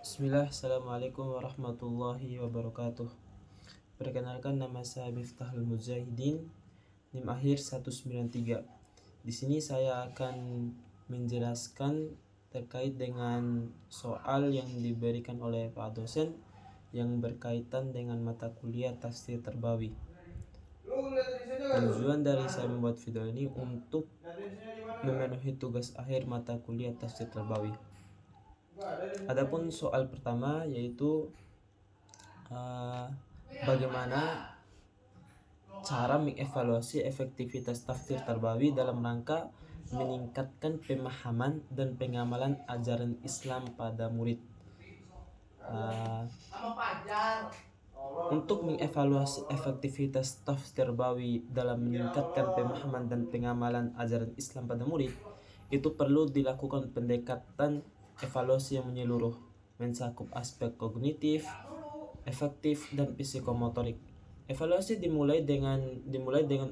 Bismillah, Assalamualaikum warahmatullahi wabarakatuh. Perkenalkan, nama saya Miftahul Mujahidin, NIM akhir 193. Di sini saya akan menjelaskan terkait dengan soal yang diberikan oleh Pak dosen yang berkaitan dengan mata kuliah Tafsir Tarbawi. Tujuan dari saya membuat video ini untuk memenuhi tugas akhir mata kuliah Tafsir Tarbawi. Adapun soal pertama yaitu bagaimana cara mengevaluasi efektivitas tafsir Tarbawi dalam rangka meningkatkan pemahaman dan pengamalan ajaran Islam pada murid. Untuk mengevaluasi efektivitas tafsir Tarbawi dalam meningkatkan pemahaman dan pengamalan ajaran Islam pada murid, itu perlu dilakukan pendekatan evaluasi yang menyeluruh, mencakup aspek kognitif, efektif, dan psikomotorik. Evaluasi dimulai dengan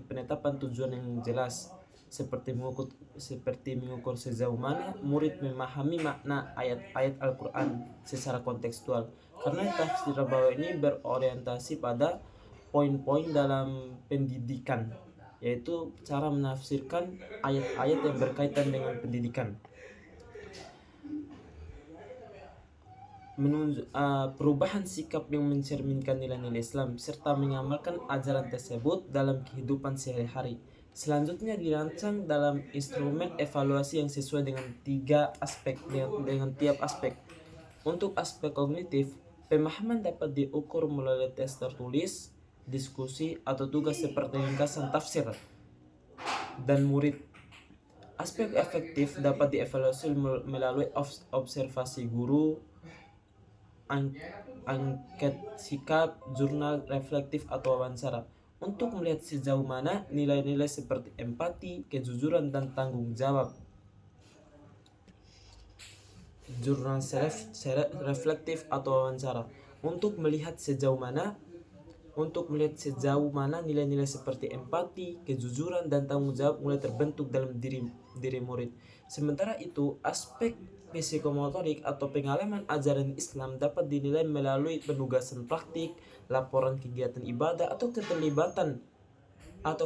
penetapan tujuan yang jelas, seperti mengukur sejauh mana murid memahami makna ayat-ayat Al-Quran secara kontekstual. Karena tafsir Tarbawi ini berorientasi pada poin-poin dalam pendidikan, yaitu cara menafsirkan ayat-ayat yang berkaitan dengan pendidikan. Perubahan sikap yang mencerminkan nilai-nilai Islam serta mengamalkan ajaran tersebut dalam kehidupan sehari-hari. Selanjutnya dirancang dalam instrumen evaluasi yang sesuai dengan dengan tiap aspek. Untuk aspek kognitif, pemahaman dapat diukur melalui tes tertulis, diskusi, atau tugas seperti ringkasan tafsir dan murid. Aspek efektif dapat dievaluasi melalui observasi guru, angket sikap, jurnal reflektif, atau wawancara untuk melihat sejauh mana nilai-nilai seperti empati, kejujuran, dan tanggung jawab. Jurnal reflektif atau wawancara untuk melihat sejauh mana nilai-nilai seperti empati, kejujuran, dan tanggung jawab mulai terbentuk dalam diri murid. Sementara itu, aspek psikomotorik atau pengalaman ajaran Islam dapat dinilai melalui penugasan praktik, laporan kegiatan ibadah, atau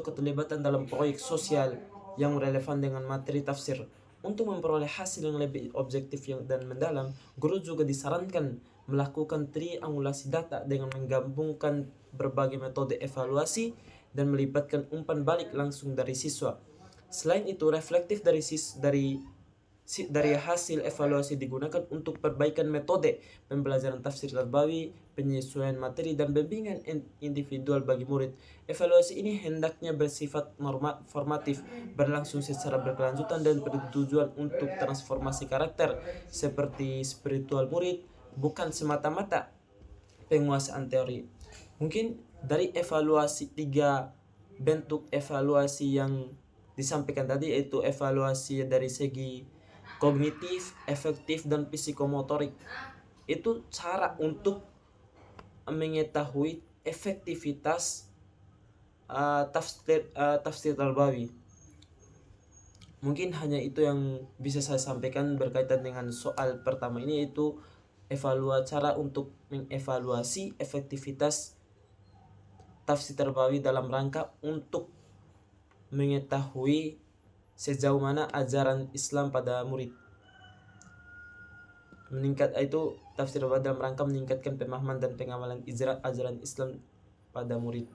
keterlibatan dalam proyek sosial yang relevan dengan materi tafsir. Untuk memperoleh hasil yang lebih objektif dan mendalam, guru juga disarankan melakukan triangulasi data dengan menggabungkan berbagai metode evaluasi dan melibatkan umpan balik langsung dari siswa. Selain itu, reflektif dari hasil evaluasi digunakan untuk perbaikan metode pembelajaran tafsir Tarbawi, penyesuaian materi, dan bimbingan individual bagi murid. Evaluasi ini hendaknya bersifat formatif, berlangsung secara berkelanjutan, dan bertujuan untuk transformasi karakter seperti spiritual murid, bukan semata-mata penguasaan teori. Mungkin dari evaluasi 3 bentuk evaluasi yang disampaikan tadi, yaitu evaluasi dari segi kognitif, efektif, dan psikomotorik. Itu cara untuk mengetahui efektivitas tafsir Tarbawi. Mungkin hanya itu yang bisa saya sampaikan berkaitan dengan soal pertama ini, yaitu cara untuk mengevaluasi efektivitas tafsir Tarbawi dalam rangka untuk mengetahui sejauh mana ajaran Islam pada murid. Tafsir dalam rangka meningkatkan pemahaman dan pengamalan ajaran Islam pada murid.